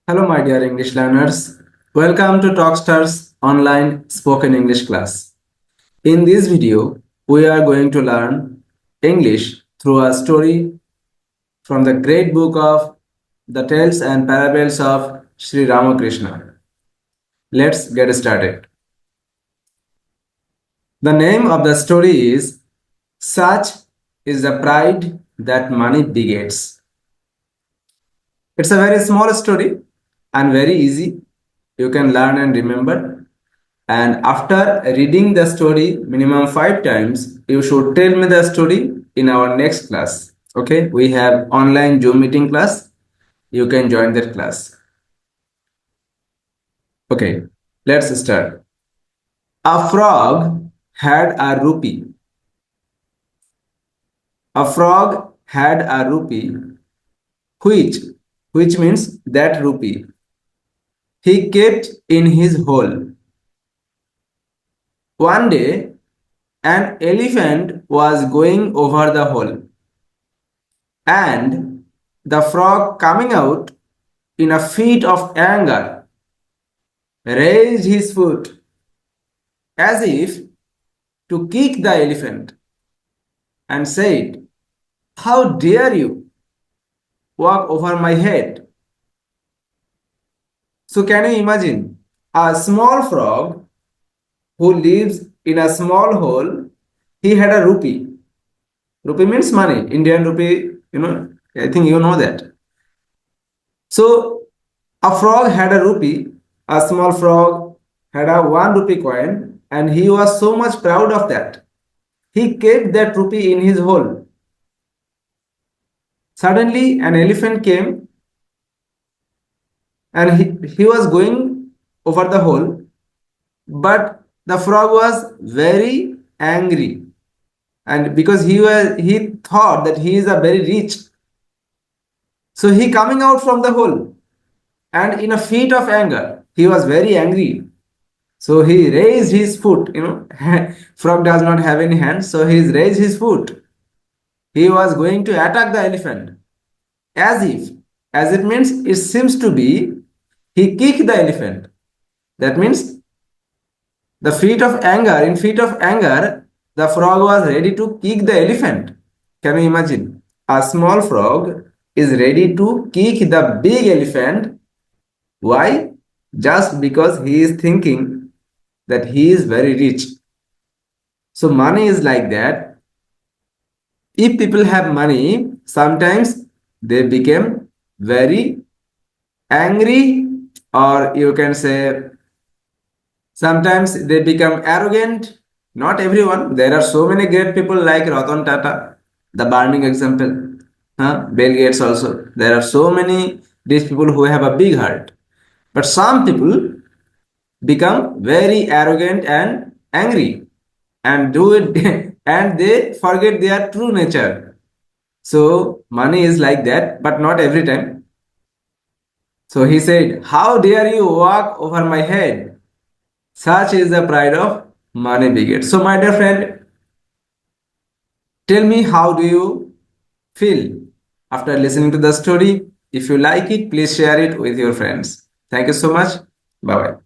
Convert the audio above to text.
Hello, my dear English learners. Welcome to Talkstars online spoken English class. In this video, we are going to learn English through a story from the great book of The Tales and Parables of Sri Ramakrishna. Let's get started. The name of the story is Such is the Pride That Money Begets. It's a very small story and very easy. You can learn and remember. And after reading the story minimum 5 times, you should tell me the story in our next class. Okay, we have online Zoom meeting class. You can join that class. Okay, let's start. A frog had a rupee. A frog had a rupee, which which means that rupee he kept in his hole. One day, an elephant was going over the hole, and the frog, coming out in a fit of anger, raised his foot as if to kick the elephant and said, "How dare you walk over my head?" So, can you imagine a small frog who lives in a small hole? He had a rupee. Rupee means money, Indian rupee, I think you know that. So, a frog had a rupee, a small frog had a 1 rupee coin, and he was so much proud of that. He kept that rupee in his hole. Suddenly, an elephant came and he was going over the hole, but the frog was very angry. And because he thought that he is a very rich. So he coming out from the hole and in a fit of anger, he was very angry. So he raised his foot, frog does not have any hands, so he raised his foot. He was going to attack the elephant. As if, as it means, it seems to be, he kicked the elephant. That means in fit of anger, the frog was ready to kick the elephant. Can you imagine? A small frog is ready to kick the big elephant. Why? Just because he is thinking that he is very rich. So money is like that. If people have money, sometimes they become very angry, or you can say sometimes they become arrogant. Not everyone. There are so many great people like Ratan Tata, the burning example. Bill Gates also. There are so many these people who have a big heart. But some people become very arrogant and angry and do it and they forget their true nature. So money is like that, but not every time. So he said, "How dare you walk over my head? Such is the pride of money begets." So my dear friend, tell me, how do you feel after listening to the story? If you like it, please share it with your friends. Thank you so much. Bye bye.